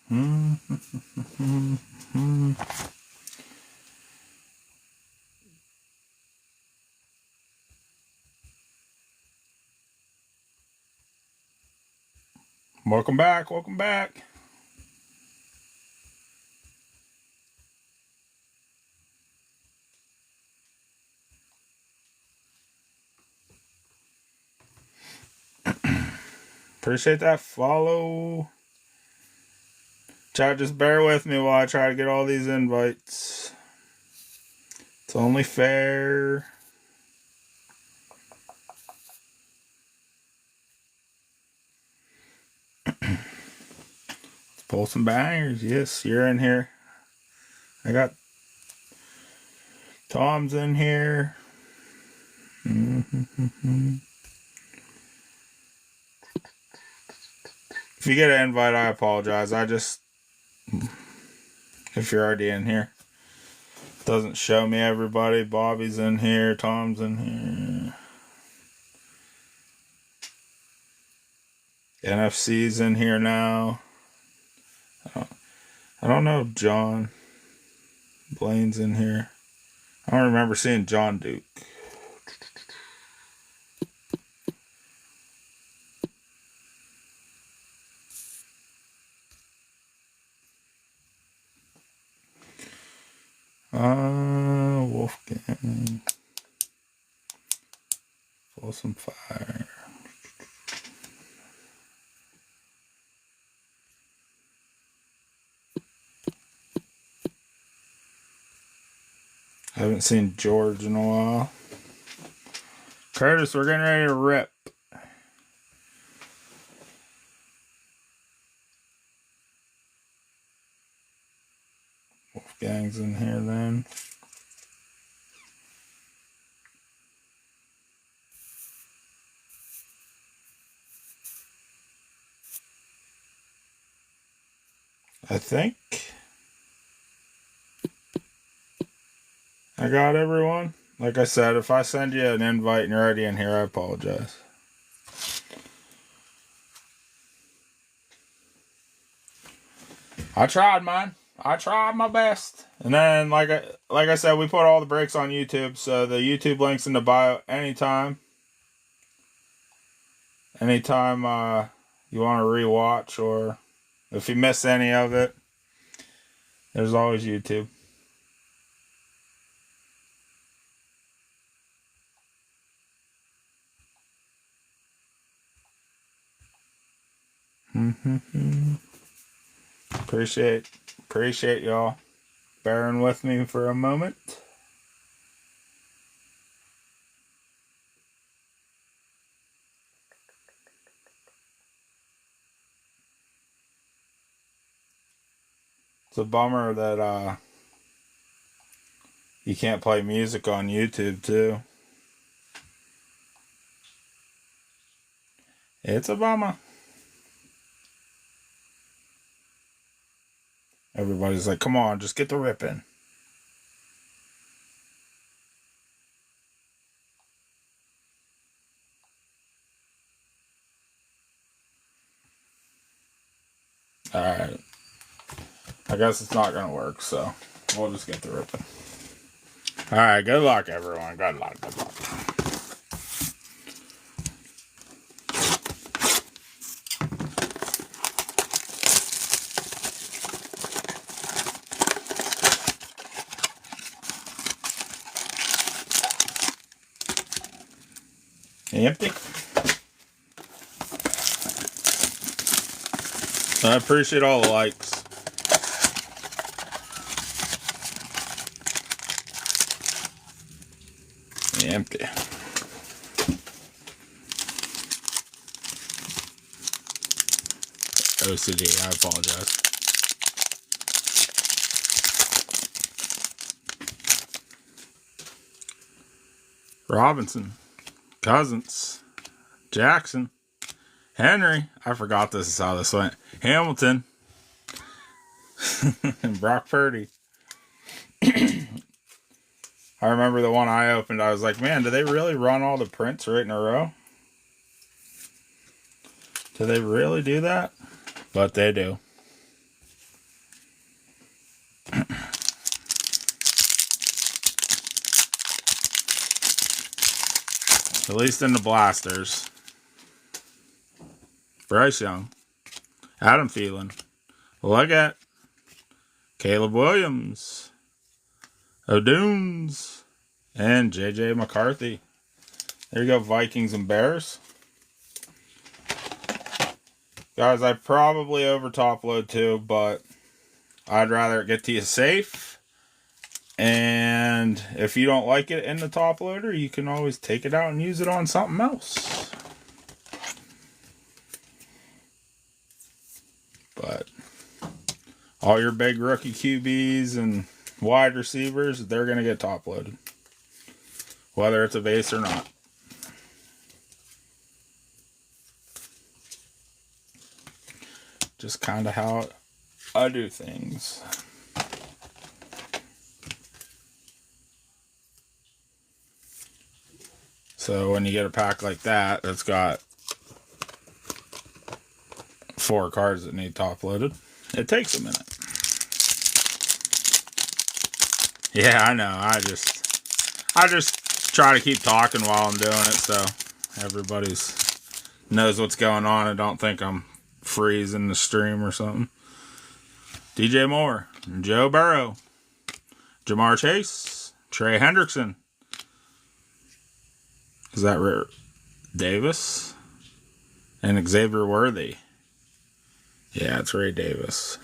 Welcome back. Welcome back. Appreciate that follow. Chat, just bear with me while I try to get all these invites. It's only fair. Let's pull some bangers. Yes, you're in here. I got Tom's in here. If you get an invite, I apologize. If you're already in here, it doesn't show me everybody. Bobby's in here. Tom's in here. NFC's in here now. I don't know if John Blaine's in here. I don't remember seeing John Duke. Wolfgang. Pull some fire. I haven't seen George in a while. Curtis, we're getting ready to rip. Wolfgang's in here then. I think I got everyone. Like I said, if I send you an invite and you're already in here, I apologize. I tried, man. I tried my best. And then, like I said, we put all the breaks on YouTube, so the YouTube link's in the bio anytime. Anytime you want to rewatch, or if you miss any of it, there's always YouTube. Appreciate y'all bearing with me for a moment. It's a bummer that you can't play music on YouTube too. It's a bummer. Everybody's like, come on, just get the ripping. Alright. I guess it's not going to work, so we'll just get the ripping. Alright, good luck, everyone. Good luck, good luck. Empty. I appreciate all the likes. Empty. OCD, I apologize. Robinson. Cousins, Jackson, Henry, I forgot this is how this went, Hamilton, and Brock Purdy. I remember the one I opened, I was like, man, do they really run all the prints right in a row? Do they really do that? But they do. At least in the blasters. Bryce Young. Adam Thielen. Leggett. Caleb Williams. O'Dunes. And J.J. McCarthy. There you go, Vikings and Bears. Guys, I probably over top load too, but I'd rather get to you safe. And if you don't like it in the top loader, you can always take it out and use it on something else. But all your big rookie QBs and wide receivers, they're going to get top loaded. Whether it's a base or not. Just kind of how I do things. So when you get a pack like that, that's got 4 cards that need top loaded, it takes a minute. Yeah, I know. I just try to keep talking while I'm doing it, so everybody's knows what's going on and don't think I'm freezing the stream or something. DJ Moore, Joe Burrow, Jamar Chase, Trey Hendrickson. Is that rare? Davis? And Xavier Worthy. Yeah, it's Ray Davis.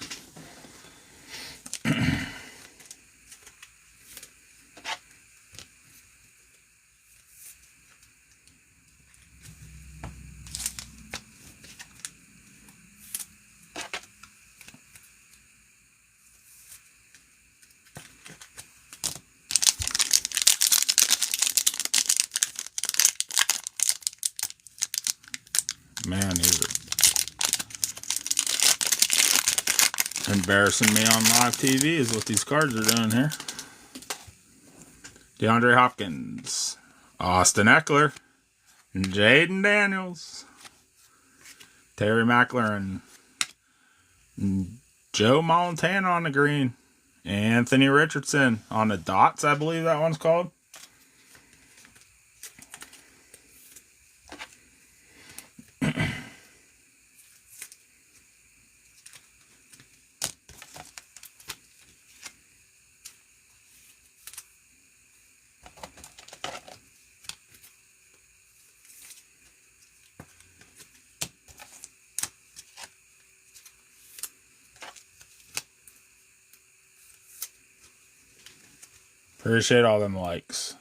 Man, he's embarrassing me on live TV is what these cards are doing here. DeAndre Hopkins, Austin Eckler, Jaden Daniels, Terry McLaurin, Joe Montana on the green, Anthony Richardson on the dots, I believe that one's called. Appreciate all them likes.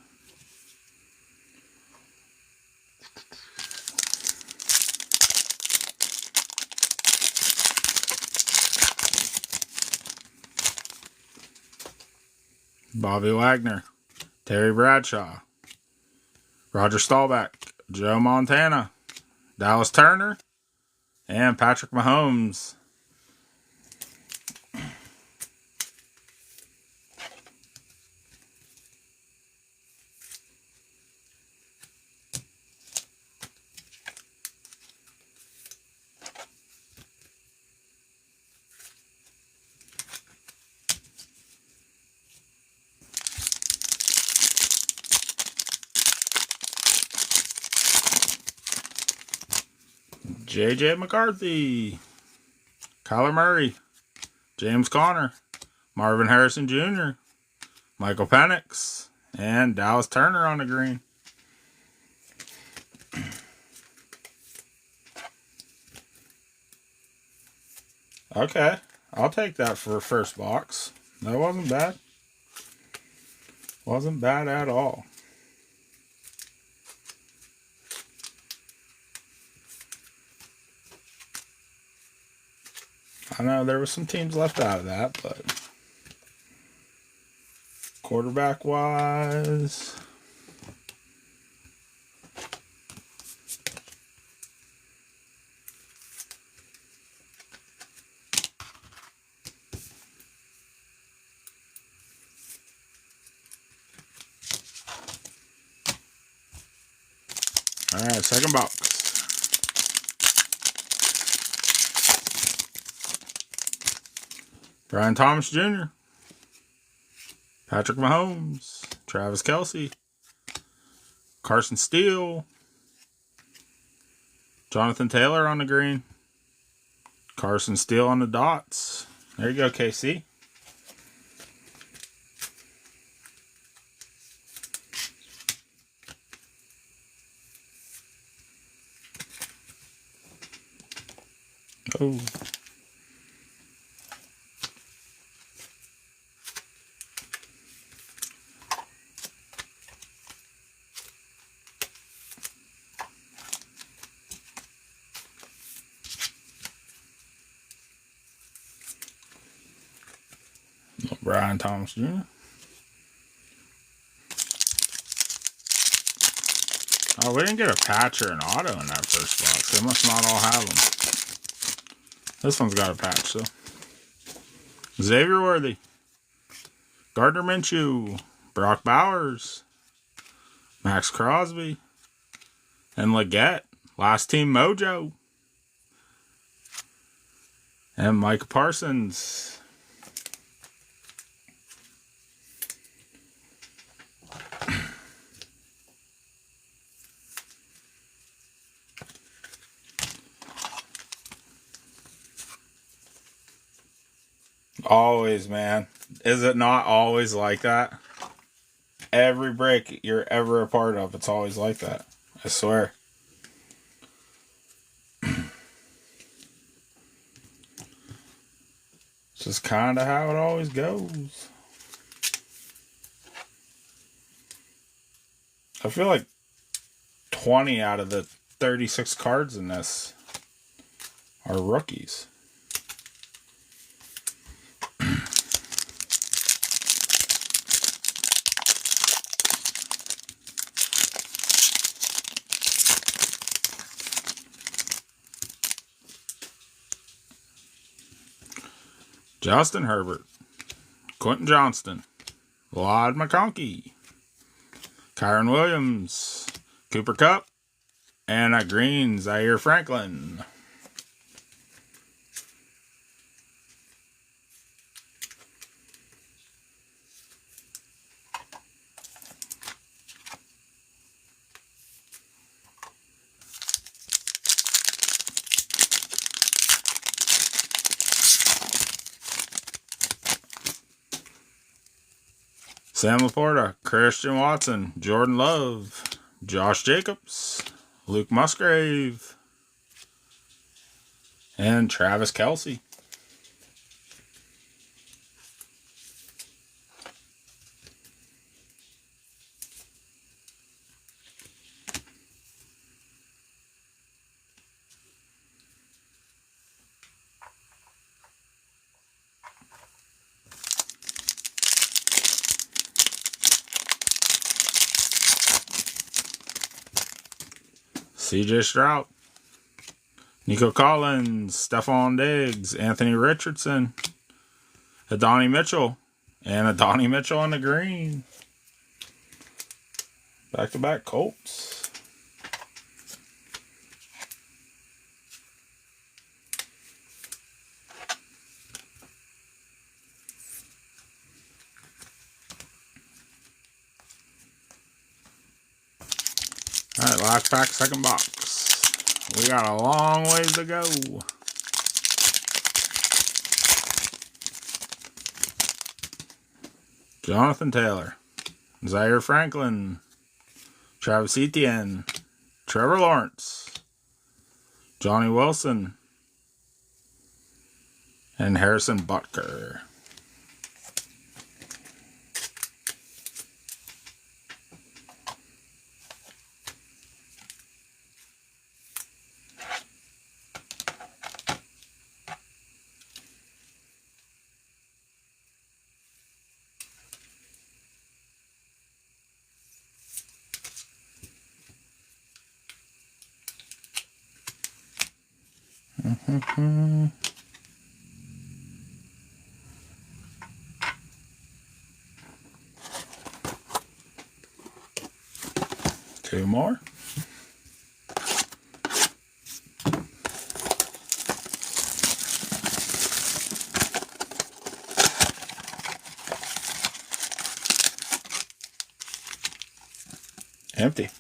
Bobby Wagner, Terry Bradshaw, Roger Staubach, Joe Montana, Dallas Turner, and Patrick Mahomes. J.J. McCarthy, Kyler Murray, James Conner, Marvin Harrison Jr., Michael Penix, and Dallas Turner on the green. Okay, I'll take that for a first box. That wasn't bad. Wasn't bad at all. I know there were some teams left out of that, but quarterback-wise, all right, second box. Brian Thomas Jr., Patrick Mahomes, Travis Kelce, Carson Steele, Jonathan Taylor on the green, Carson Steele on the dots. There you go, KC. Oh. Brian Thomas Jr. Oh, we didn't get a patch or an auto in that first box. They must not all have them. This one's got a patch, though. Xavier Worthy. Gardner Minshew. Brock Bowers. Max Crosby. And Leggett. Last Team Mojo. And Micah Parsons. Always, man. Is it not always like that? Every break you're ever a part of, it's always like that. I swear. It's just kind of how it always goes. I feel like 20 out of the 36 cards in this are rookies. Justin Herbert, Quentin Johnston, Ladd McConkey, Kyron Williams, Cooper Kupp, and a green Zaire Franklin. Sam Laporta, Christian Watson, Jordan Love, Josh Jacobs, Luke Musgrave, and Travis Kelce. CJ Stroud, Nico Collins, Stephon Diggs, Anthony Richardson, Adonai Mitchell, and Adonai Mitchell on the green. Back-to-back Colts. Alright, last pack, second box. We got a long ways to go. Jonathan Taylor, Zaire Franklin, Travis Etienne, Trevor Lawrence, Johnny Wilson, and Harrison Butker. Two more. Empty.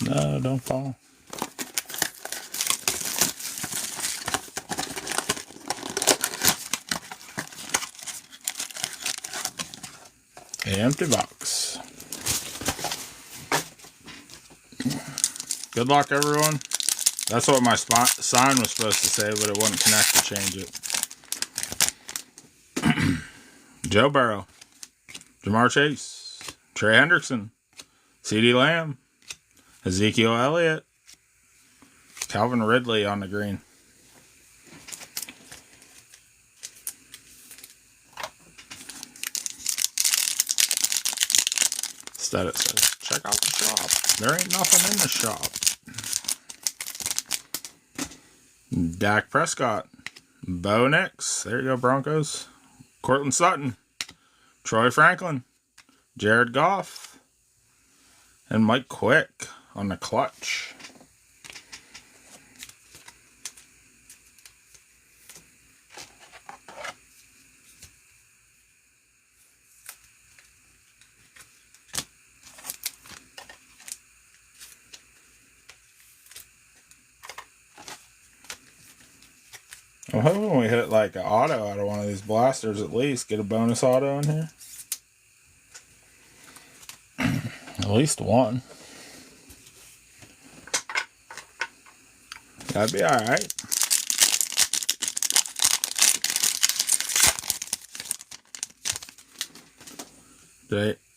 No, don't fall. Empty box. Good luck, everyone. That's what my sign was supposed to say, but it wouldn't connect to change it. Joe Burrow. Jamar Chase. Trey Hendrickson. CeeDee Lamb. Ezekiel Elliott. Calvin Ridley on the green. Instead it says, check out the shop. There ain't nothing in the shop. Dak Prescott. Bo Nix. There you go, Broncos. Cortland Sutton. Troy Franklin. Jared Goff. And Mike Quick on the clutch. I'm hoping we hit like an auto out of one of these blasters at least. Get a bonus auto in here. At least one. That'd be alright.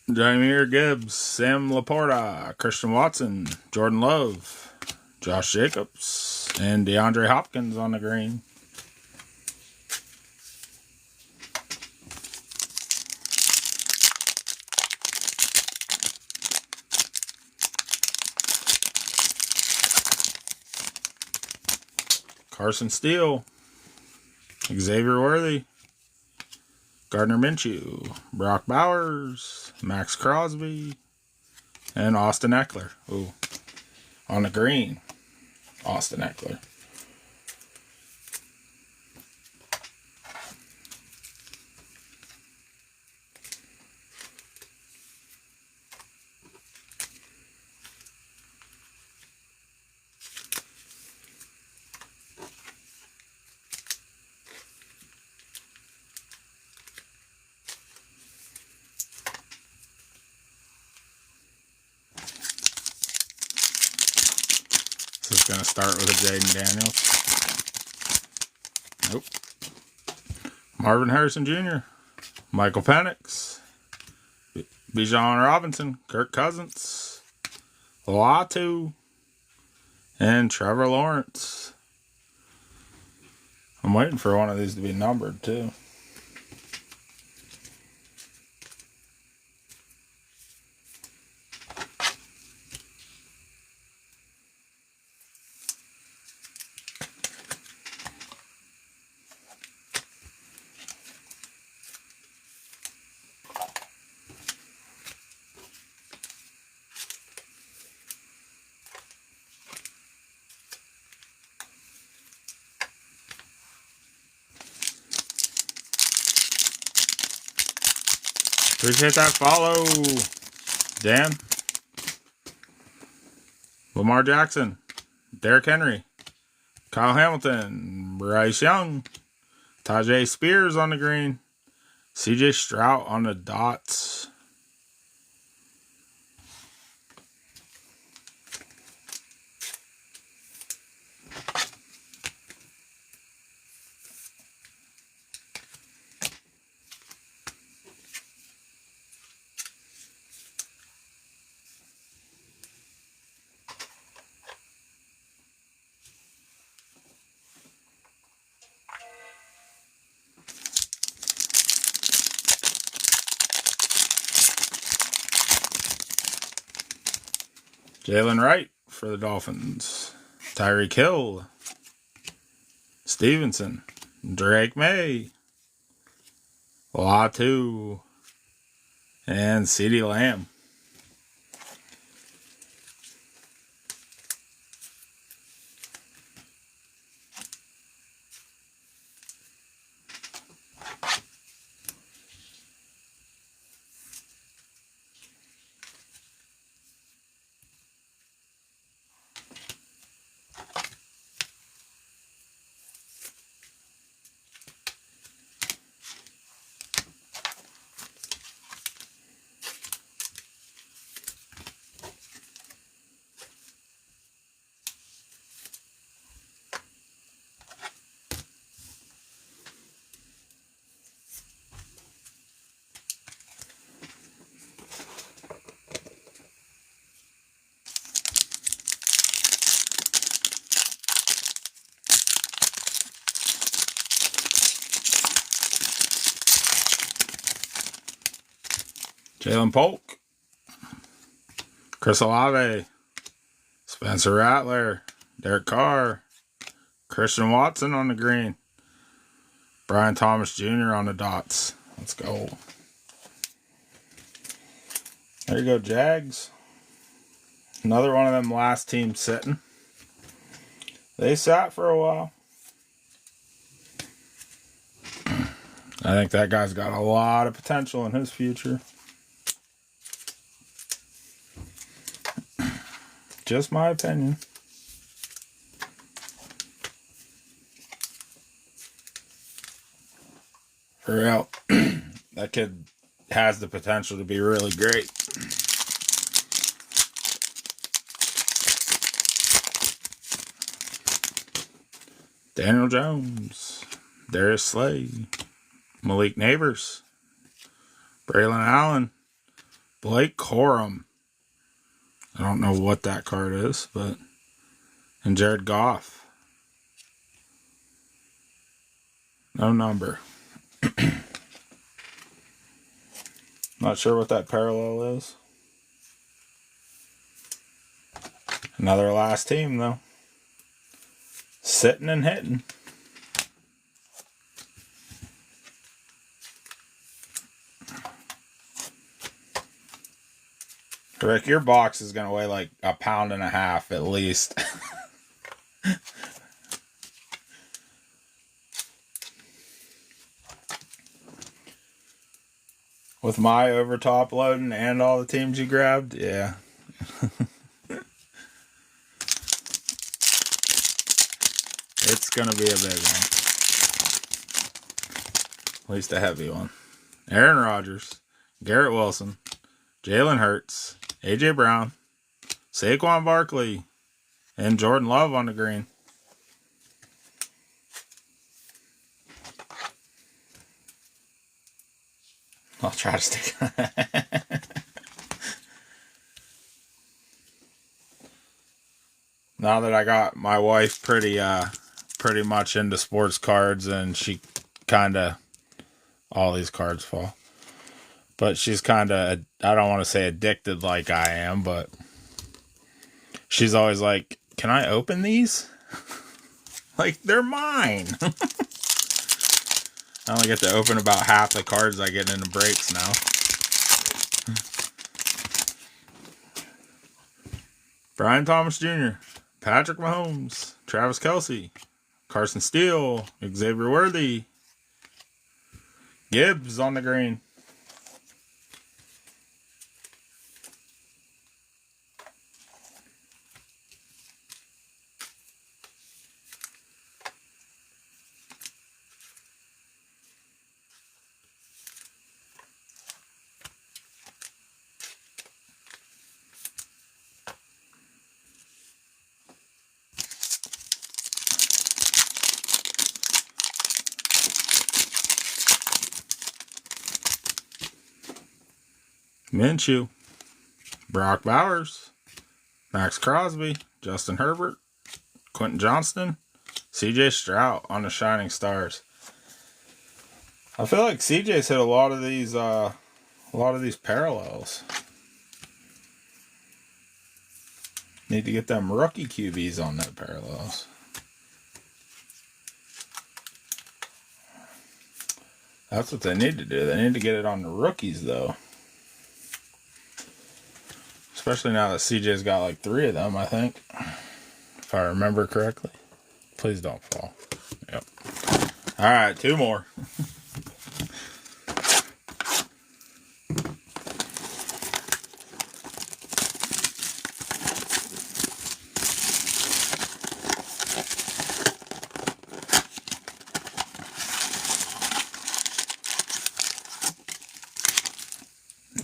Jameer Gibbs, Sam Laporta, Christian Watson, Jordan Love, Josh Jacobs, and DeAndre Hopkins on the green. Carson Steele, Xavier Worthy, Gardner Minshew, Brock Bowers, Max Crosby, and Austin Eckler. Ooh, on the green, Austin Eckler. This is going to start with a Jaden Daniels. Nope. Marvin Harrison Jr., Michael Penix, Bijan Robinson, Kirk Cousins, Latu, and Trevor Lawrence. I'm waiting for one of these to be numbered too. Appreciate that follow, Dan. Lamar Jackson, Derrick Henry, Kyle Hamilton, Bryce Young, Tajay Spears on the green, CJ Stroud on the dots. Jalen Wright for the Dolphins. Tyreek Hill. Stevenson. Drake May. Latu. And CeeDee Lamb. Jalen Polk. Chris Olave. Spencer Rattler. Derek Carr. Christian Watson on the green. Brian Thomas Jr. on the dots. Let's go. There you go, Jags. Another one of them last teams sitting. They sat for a while. I think that guy's got a lot of potential in his future. Just my opinion. For real. That kid has the potential to be really great. Daniel Jones. Darius Slay. Malik Neighbors. Braylon Allen. Blake Corum. I don't know what that card is, but... And Jared Goff. No number. Not sure what that parallel is. Another last team, though. Sitting and hitting. Rick, your box is going to weigh like 1.5 pounds at least. With my overtop loading and all the teams you grabbed, yeah. It's going to be a big one. At least a heavy one. Aaron Rodgers, Garrett Wilson, Jalen Hurts, A.J. Brown, Saquon Barkley, and Jordan Love on the green. I'll try to stick. Now that I got my wife pretty much into sports cards, and she kind of, all these cards fall. But she's kind of, I don't want to say addicted like I am, but she's always like, can I open these? Like, they're mine. I only get to open about half the cards I get in the breaks now. Brian Thomas Jr., Patrick Mahomes, Travis Kelce, Carson Steele, Xavier Worthy, Gibbs on the green. Minshew, Brock Bowers, Max Crosby, Justin Herbert, Quentin Johnston, C.J. Stroud on the Shining Stars. I feel like C.J.'s hit a lot of these parallels. Need to get them rookie QBs on that parallels. That's what they need to do. They need to get it on the rookies, though. Especially now that CJ's got like 3 of them, I think. If I remember correctly. Please don't fall. Yep. Alright, 2 more.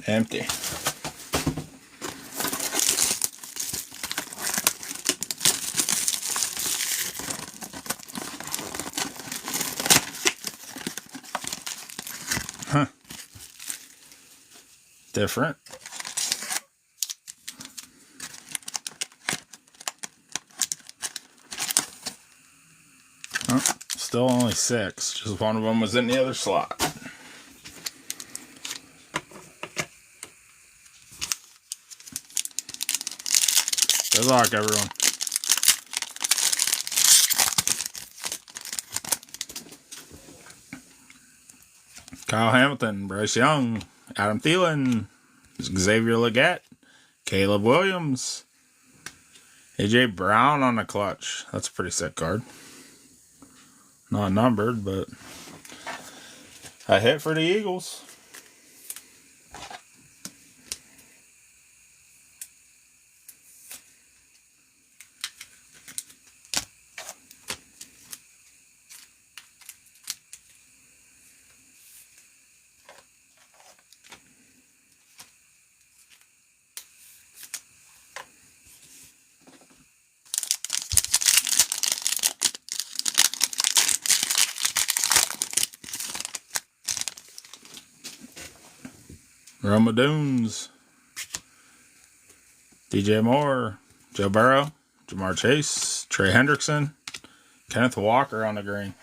Empty. Huh. Different. Oh, still only 6. Just one of them was in the other slot. Good luck, everyone. Kyle Hamilton, Bryce Young, Adam Thielen, Xavier Legette, Caleb Williams, AJ Brown on the clutch. That's a pretty sick card. Not numbered, but a hit for the Eagles. Roma Dunes, DJ Moore, Joe Burrow, Jamar Chase, Trey Hendrickson, Kenneth Walker on the green.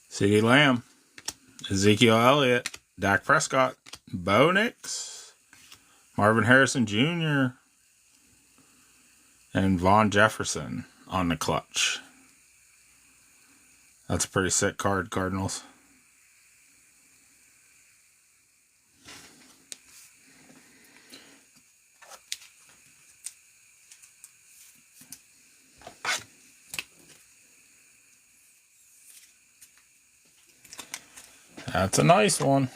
CeeDee Lamb, Ezekiel Elliott, Dak Prescott, Bo Nix, Marvin Harrison Jr., and Vaughn Jefferson on the clutch. That's a pretty sick card, Cardinals. That's a nice one.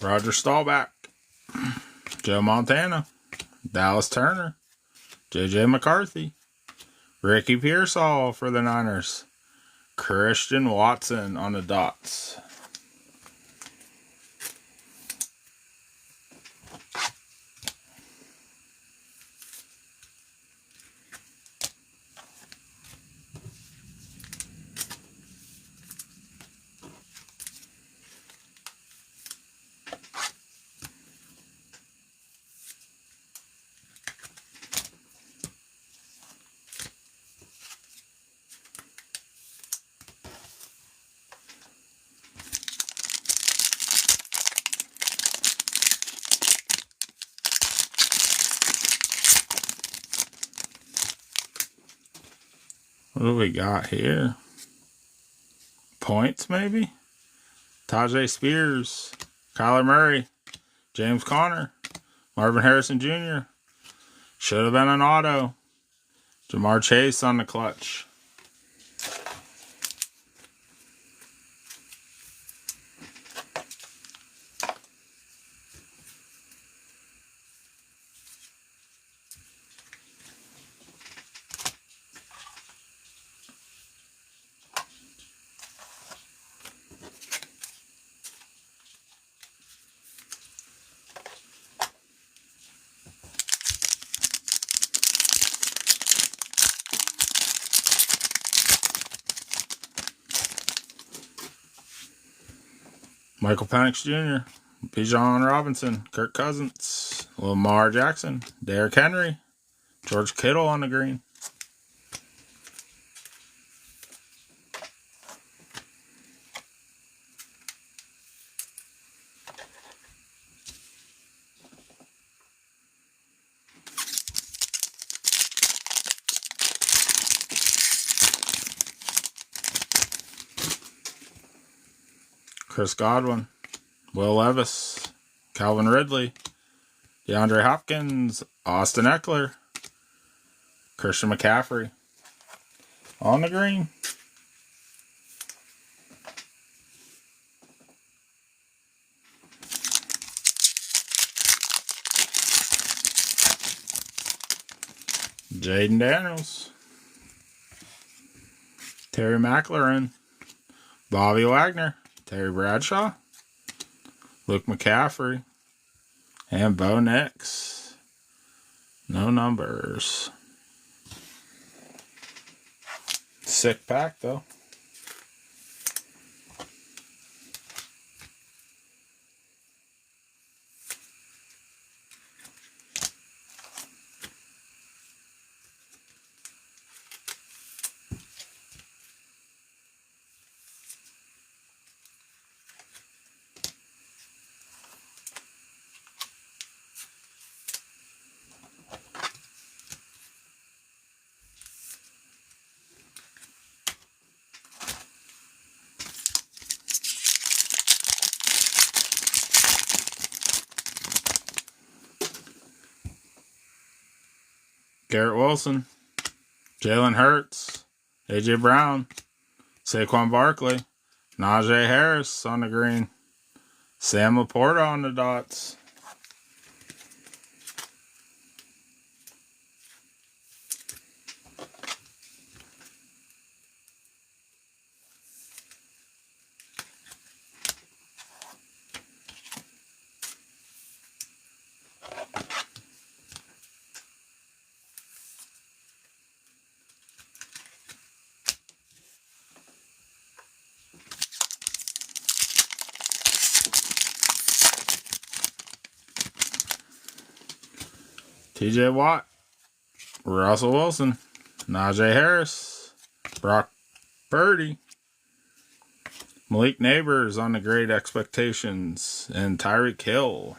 Roger Staubach, Joe Montana, Dallas Turner, J.J. McCarthy, Ricky Pearsall for the Niners, Christian Watson on the dots. What do we got here? Points, maybe? Tajay Spears, Kyler Murray, James Conner, Marvin Harrison Jr. Should have been an auto. Jamar Chase on the clutch. Michael Penix Jr., Bijan Robinson, Kirk Cousins, Lamar Jackson, Derrick Henry, George Kittle on the green. Chris Godwin, Will Levis, Calvin Ridley, DeAndre Hopkins, Austin Eckler, Christian McCaffrey on the green. Jaden Daniels. Terry McLaurin. Bobby Wagner. Terry Bradshaw. Luke McCaffrey. And Bo Nix. No numbers. Sick pack, though. Garrett Wilson, Jalen Hurts, A.J. Brown, Saquon Barkley, Najee Harris on the green, Sam Laporta on the dots. T.J. Watt, Russell Wilson, Najee Harris, Brock Purdy, Malik Neighbors on the Great Expectations, and Tyreek Hill.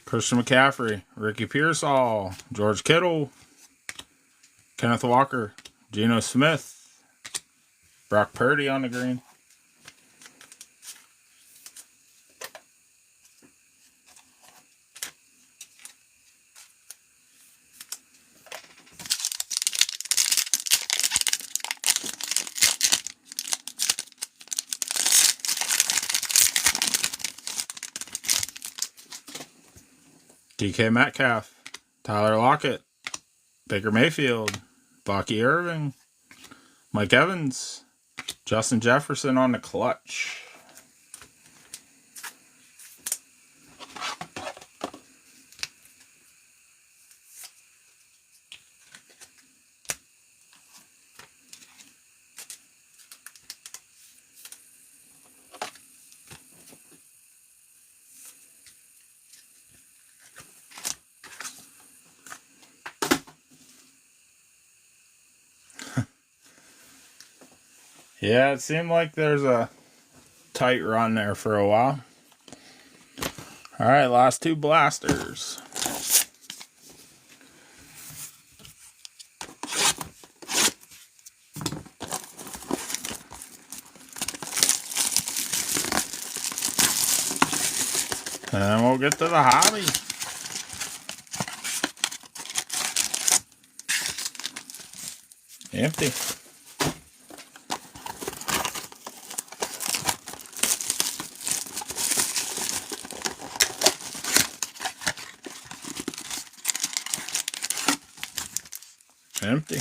Christian McCaffrey, Ricky Pearsall, George Kittle, Kenneth Walker, Geno Smith, Brock Purdy on the green. DK Metcalf, Tyler Lockett, Baker Mayfield, Bucky Irving, Mike Evans, Justin Jefferson on the clutch. Yeah, it seemed like there's a tight run there for a while. All right, last two blasters. And then we'll get to the hobby. Empty. Empty.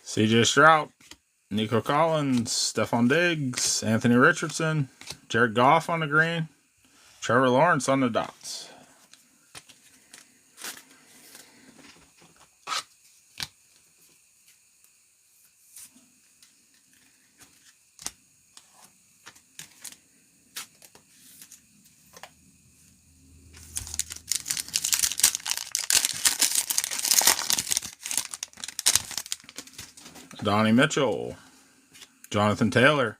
C.J. Stroud, Nico Collins, Stephon Diggs, Anthony Richardson, Jared Goff on the green, Trevor Lawrence on the dots. Donnie Mitchell, Jonathan Taylor,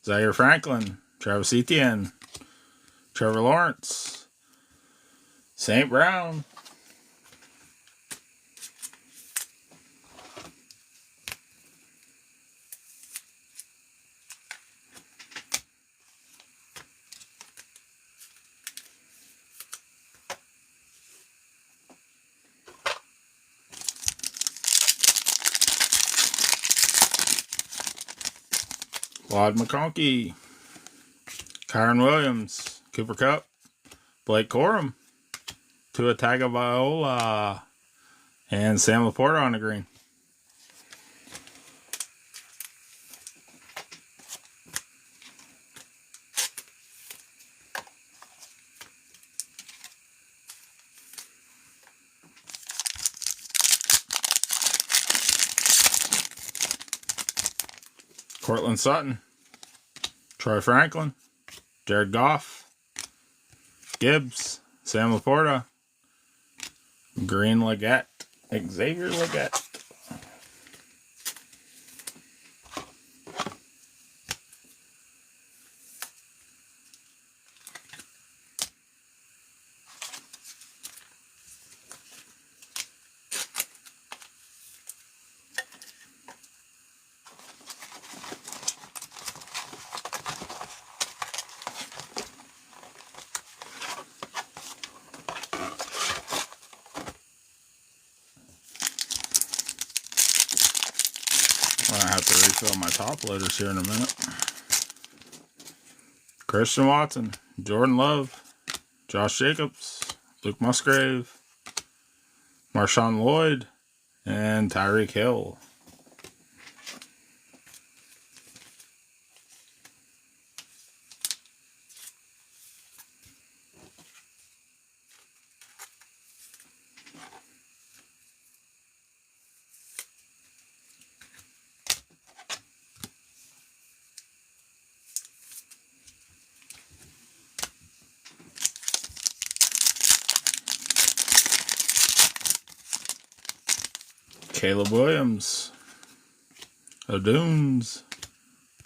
Zaire Franklin, Travis Etienne, Trevor Lawrence, St. Brown, Claude McConkey, Kyron Williams, Cooper Kupp, Blake Corum, Tua Tagovailoa, and Sam Laporta on the green. Cortland Sutton, Troy Franklin, Jared Goff, Gibbs, Sam Laporta, Green Leggett, Xavier Leggett. I have to refill my top loaders here in a minute. Christian Watson, Jordan Love, Josh Jacobs, Luke Musgrave, Marshawn Lloyd, and Tyreek Hill. Caleb Williams, O'Dunes,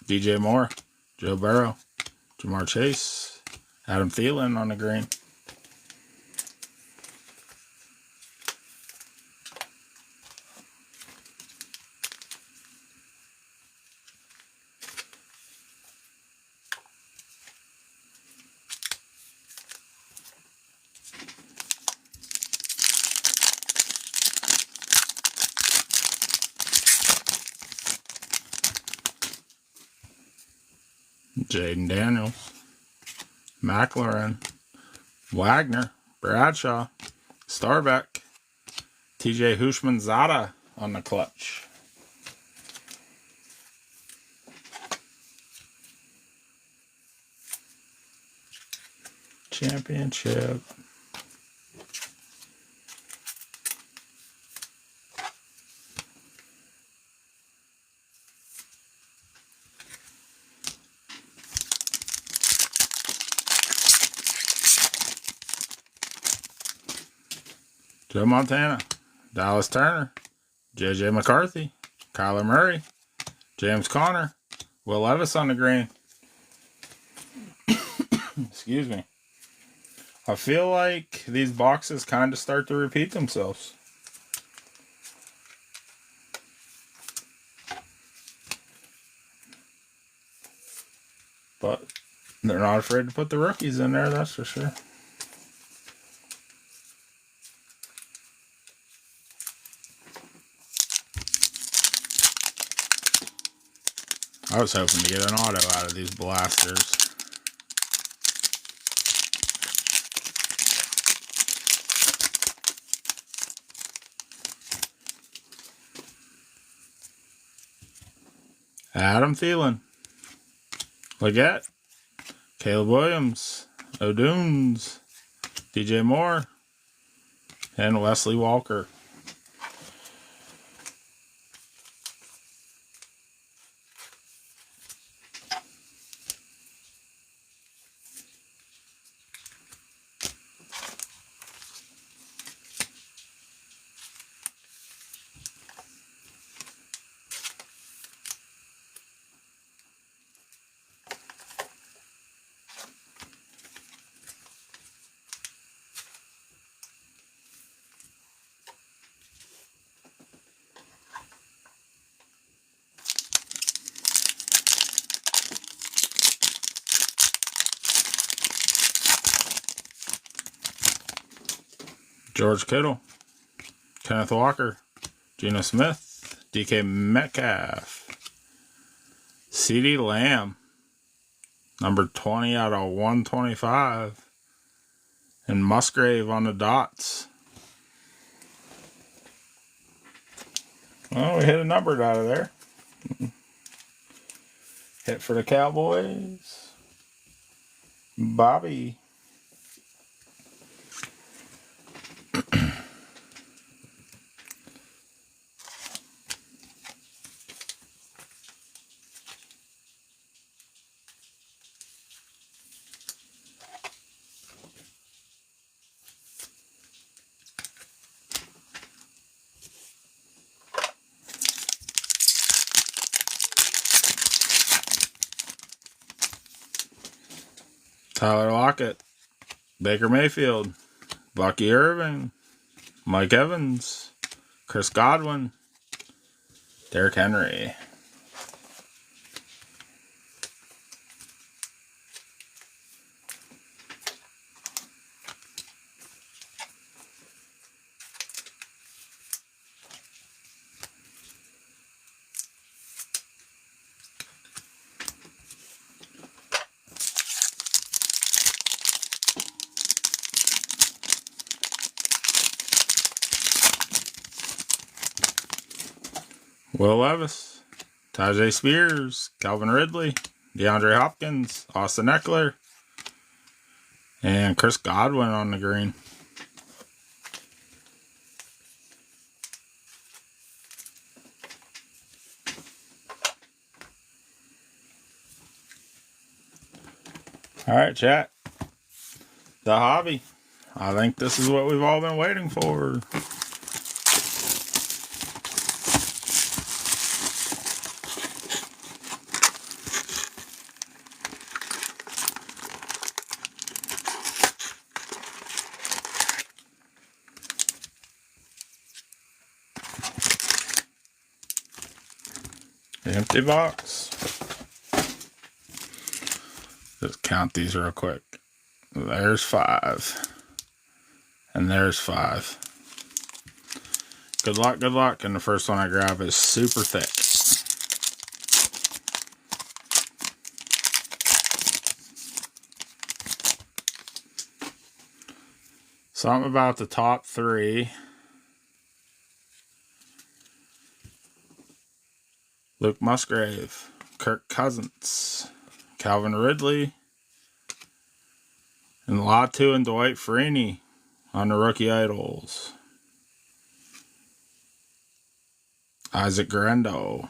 DJ Moore, Joe Burrow, Jamar Chase, Adam Thielen on the green. Jaden Daniels, McLaurin, Wagner, Bradshaw, Starbeck, TJ Hushman-Zada on the clutch. Championship. Joe Montana, Dallas Turner, JJ McCarthy, Kyler Murray, James Conner, Will Levis on the green. Excuse me. I feel like these boxes kind of start to repeat themselves. But they're not afraid to put the rookies in there, that's for sure. I was hoping to get an auto out of these blasters. Adam Thielen, Leggett, Caleb Williams, O'Dunes, DJ Moore, and Wesley Walker. George Kittle, Kenneth Walker, Geno Smith, DK Metcalf, CeeDee Lamb, number 20 out of 125, and Musgrave on the dots. Well, we hit a number out of there. Hit for the Cowboys. Bobby. Tyler Lockett, Baker Mayfield, Bucky Irving, Mike Evans, Chris Godwin, Derrick Henry. Will Levis, Tajay Spears, Calvin Ridley, DeAndre Hopkins, Austin Eckler, and Chris Godwin on the green. All right, chat. The hobby. I think this is what we've all been waiting for. Empty box. Just count these real quick. There's 5. And there's 5. Good luck, good luck. And the first one I grab is super thick. Something about the top 3. Luke Musgrave, Kirk Cousins, Calvin Ridley, and Latu and Dwight Freeney on the rookie idols. Isaac Grendo,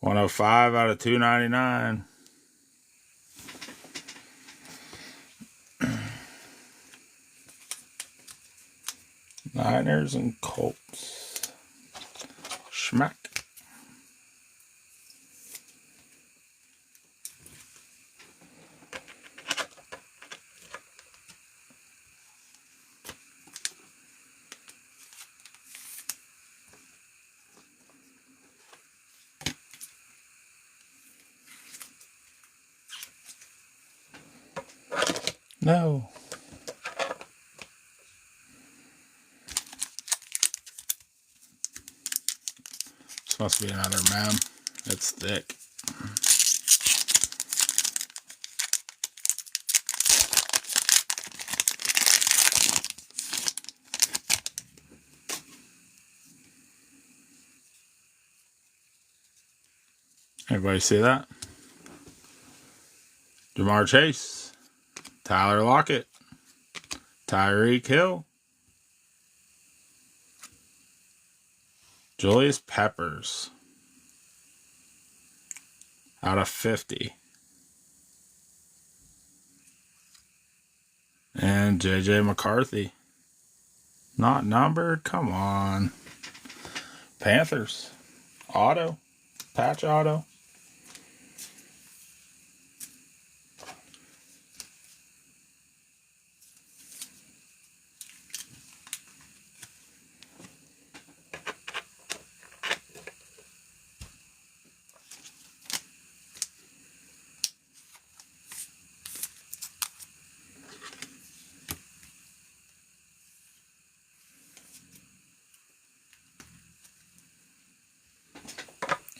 105 out of 299. Niners and Colts. Schmack. No. This must be another mem. It's thick. Everybody see that? Jamar Chase, Tyler Lockett, Tyreek Hill, Julius Peppers out of 50. And JJ McCarthy. Not numbered? Come on. Panthers. Auto. Patch auto.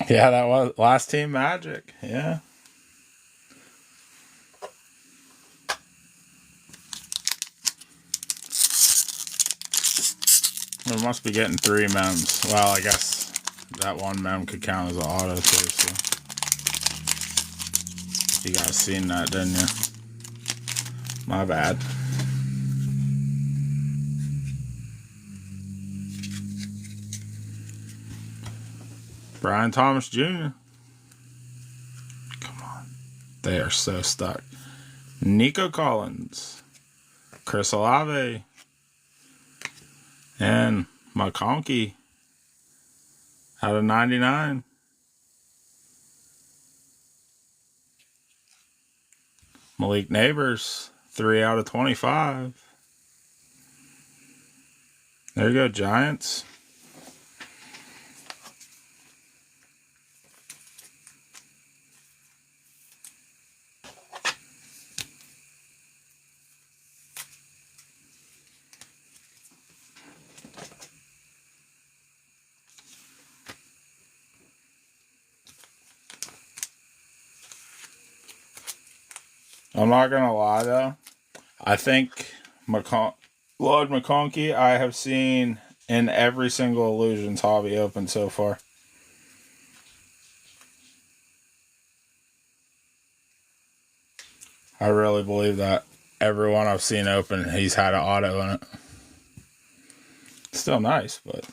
Yeah, that was last team magic. Yeah. We must be getting 3 mems. Well, I guess that one mem could count as an auto too, so. You guys seen that, didn't you? My bad. Brian Thomas Jr. Come on. They are so stuck. Nico Collins. Chris Olave. And McConkey. Out of 99. Malik Neighbors. 3 out of 25. There you go, Giants. I'm not going to lie, though. I think Lord McConkey, I have seen in every single Illusions hobby open so far. I really believe that. Everyone I've seen open, he's had an auto in it. Still nice, but...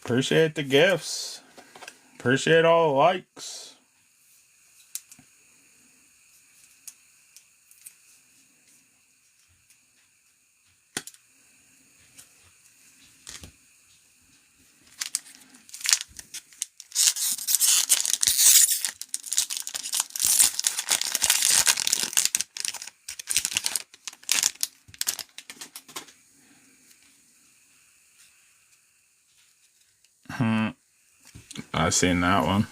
Appreciate the gifts. Appreciate all the likes. I've seen that one.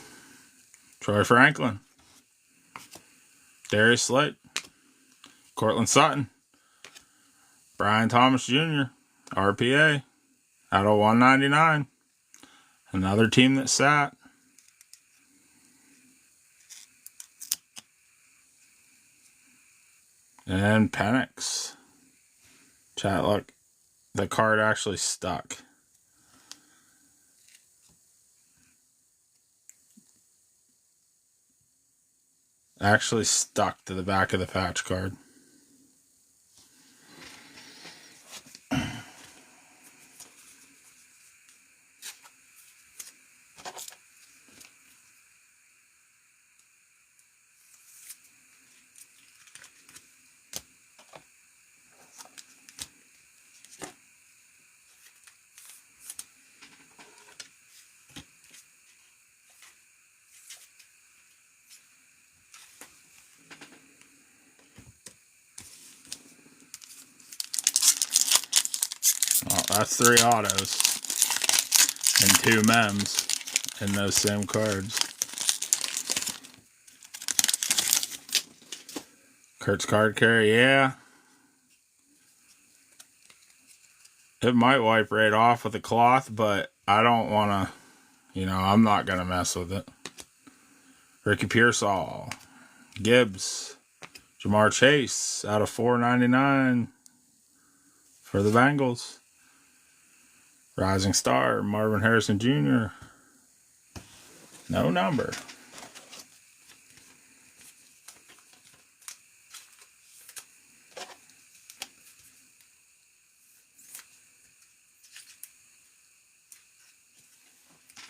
Troy Franklin. Darius Slate. Cortland Sutton. Brian Thomas Jr. RPA. Out of 199. Another team that sat. And Penix. Chat, look. The card actually stuck. Actually stuck to the back of the patch card. Well, that's 3 autos and 2 mems in those same cards. Kurt's card carry, yeah. It might wipe right off with a cloth, but I don't want to, I'm not going to mess with it. Ricky Pearsall. Gibbs. Jamar Chase out of 499 for the Bengals. Rising Star, Marvin Harrison Jr. No number.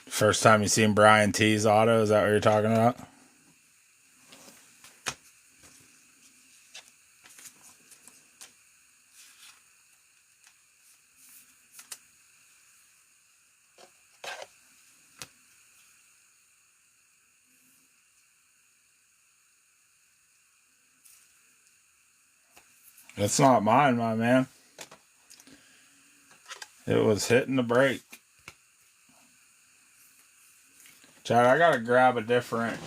First time you seen Brian T's auto, is that what you're talking about? It's not mine, my man. It was hitting the brake. Chad, I gotta grab a different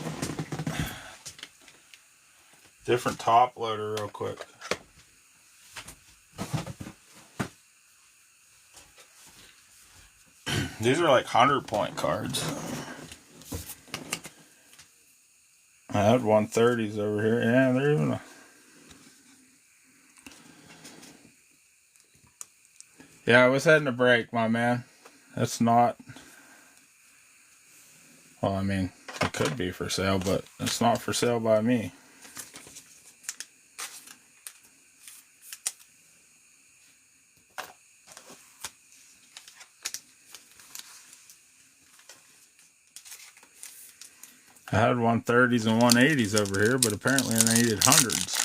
top loader real quick. These are like 100-point cards. I had 130s over here. Yeah, they're even a... Yeah, I was heading to break, my man. That's not... Well, I mean, it could be for sale, but it's not for sale by me. I had 130s and 180s over here, but apparently I needed hundreds.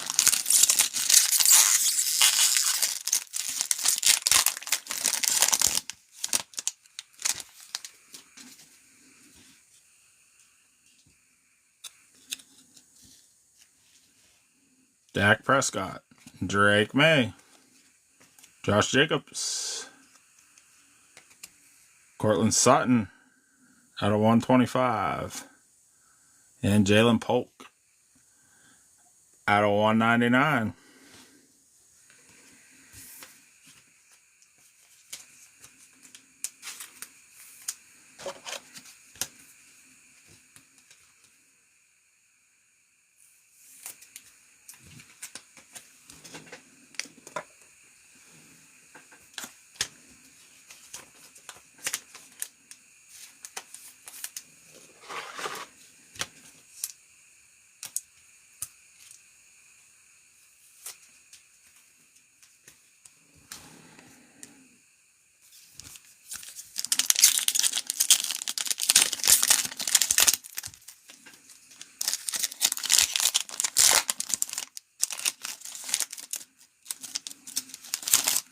Dak Prescott, Drake May, Josh Jacobs, Cortland Sutton out of 125, and Jalen Polk out of 199.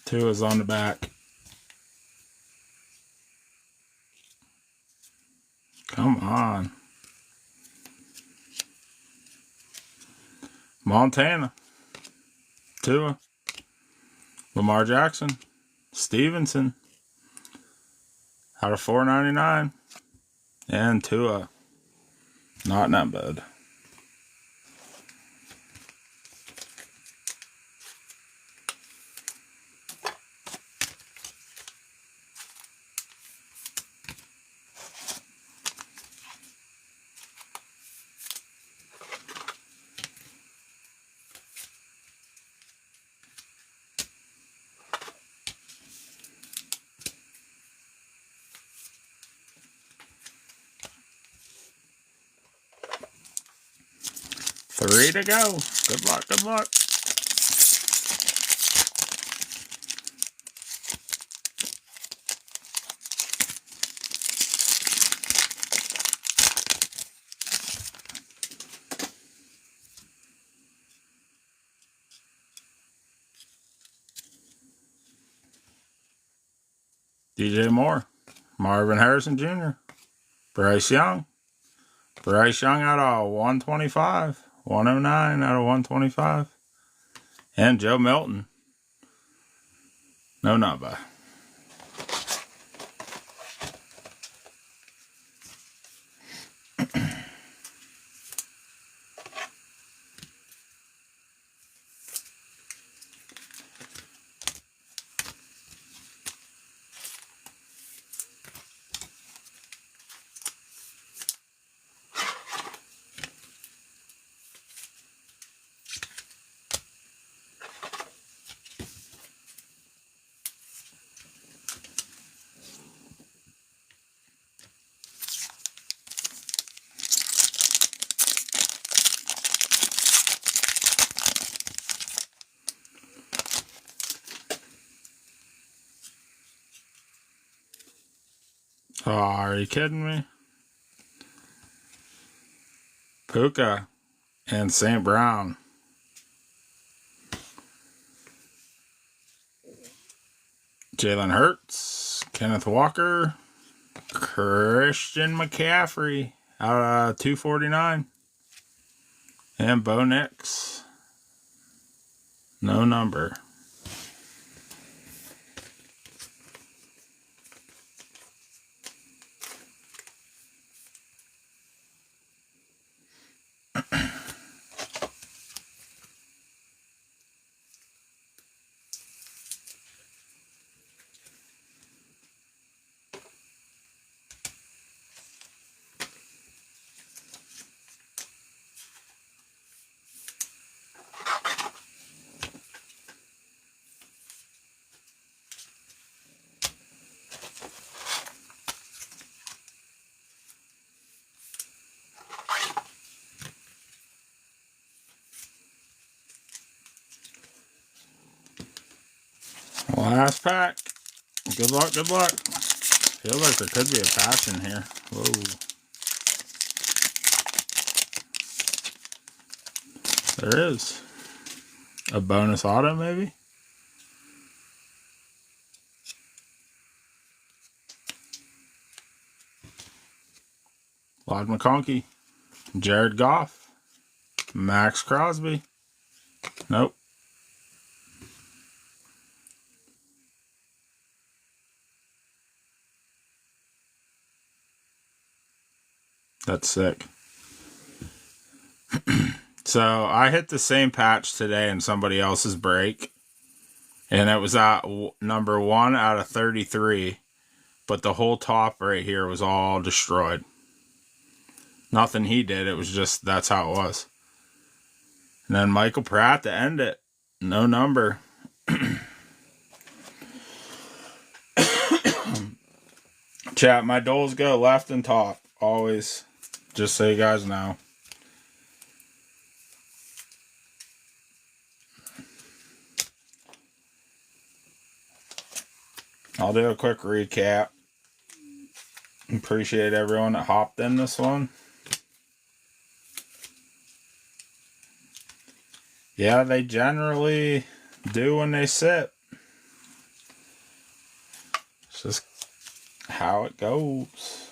Two is on the back. Come on. Montana. Tua. Lamar Jackson. Stevenson. Out of 499. And Tua. Not in that bad. Three to go. Good luck, good luck. DJ Moore. Marvin Harrison Jr. Bryce Young. Bryce Young out of 125. 109 out of 125. And Joe Milton. No, not by. Oh, are you kidding me? Puka and St. Brown. Jalen Hurts. Kenneth Walker. Christian McCaffrey out of 249. And Bo Nix. No number. Last pack. Good luck, good luck. Feels like there could be a patch in here. Whoa. There is. A bonus auto, maybe? Lod McConkey. Jared Goff. Max Crosby. Nope. That's sick. So I hit the same patch today in somebody else's break. And it was at number 1 out of 33. But the whole top right here was all destroyed. Nothing he did. It was just, that's how it was. And then Michael Pratt to end it. No number. Chat, my doles go left and top. Always. Just so you guys know. I'll do a quick recap. Appreciate everyone that hopped in this one. Yeah, they generally do when they sit. It's just how it goes.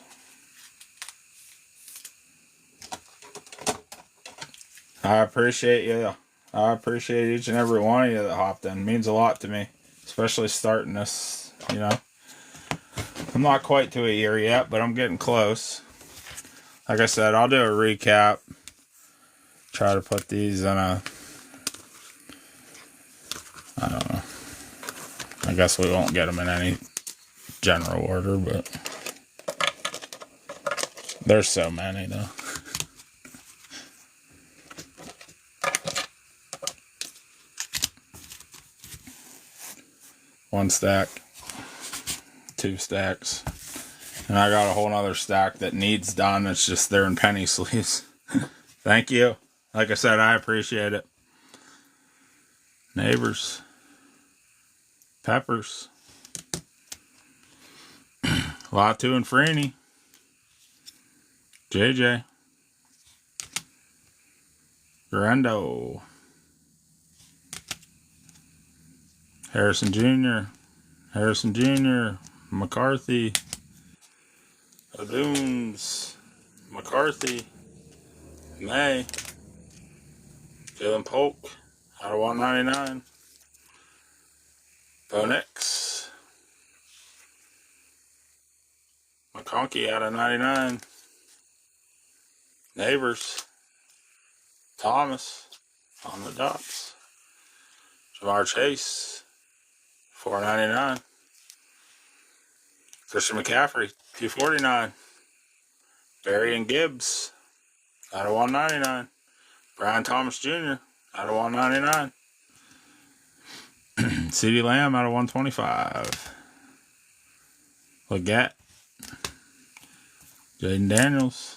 I appreciate you. I appreciate each and every one of you that hopped in. It means a lot to me. Especially starting this, you know. I'm not quite to a year yet, but I'm getting close. Like I said, I'll do a recap. Try to put these in a... I don't know. I guess we won't get them in any general order, but... There's so many, though. One stack. 2 stacks. And I got a whole nother stack that needs done. It's just they're in penny sleeves. Thank you. Like I said, I appreciate it. Neighbors. Peppers. Latu and Freeney. JJ. Grando. Harrison Jr. Harrison Jr. McCarthy. Adooms. McCarthy. May. Jalen Polk. Out of 199. Bonix. McConkey out of 99. Neighbors. Thomas on the dots. Jamar Chase. 499. Christian McCaffrey, 249. Barry and Gibbs, out of 199. Brian Thomas Jr., out of 199. CeeDee Lamb, out of 125. Leggett. Jaden Daniels.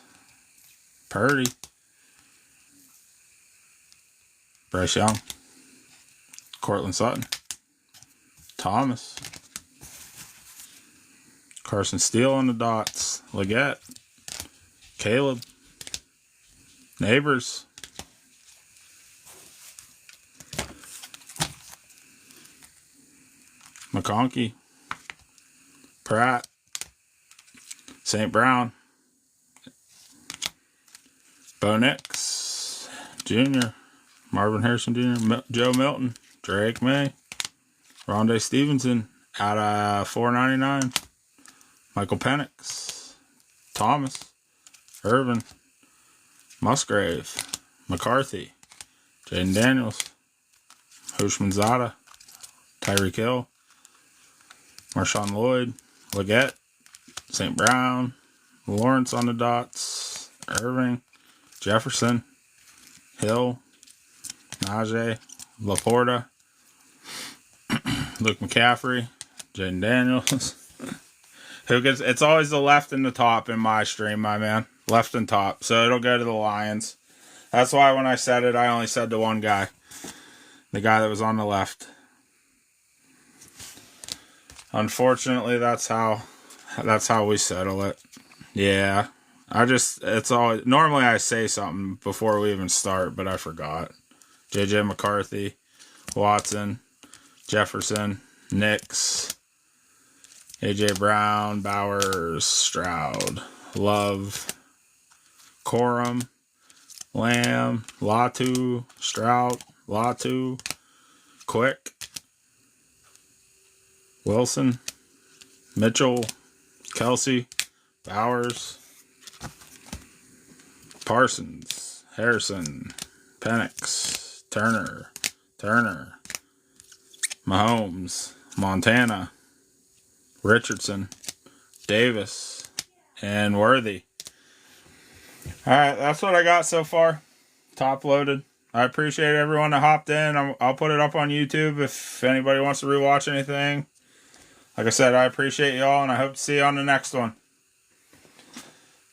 Purdy. Bryce Young. Cortland Sutton. Thomas. Carson Steele on the dots. Leggett. Caleb. Neighbors. McConkey. Pratt. St. Brown. Bo Nix. Jr. Marvin Harrison Jr. Joe Milton. Drake May. Rondé Stevenson out of 499. Michael Penix. Thomas. Irvin. Musgrave. McCarthy. Jaden Daniels. Hushmanzada. Tyreek Hill. Marshawn Lloyd. Leggett. St. Brown. Lawrence on the dots. Irving. Jefferson. Hill. Najee. Laporta. Luke McCaffrey, Jaden Daniels. Who gets? It's always the left and the top in my stream, my man. Left and top. So it'll go to the Lions. That's why when I said it, I only said to one guy. The guy that was on the left. Unfortunately, that's how we settle it. Yeah. It's always, normally I say something before we even start, but I forgot. JJ McCarthy, Watson, Jefferson, Nix, AJ Brown, Bowers, Stroud, Love, Corum, Lamb, Latu, Stroud, Latu, Quick, Wilson, Mitchell, Kelsey, Bowers, Parsons, Harrison, Penix, Turner, Mahomes, Montana, Richardson, Davis, and Worthy. Alright, that's what I got so far. Top loaded. I appreciate everyone that hopped in. I'll put it up on YouTube if anybody wants to rewatch anything. Like I said, I appreciate y'all, and I hope to see you on the next one.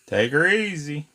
Take her easy.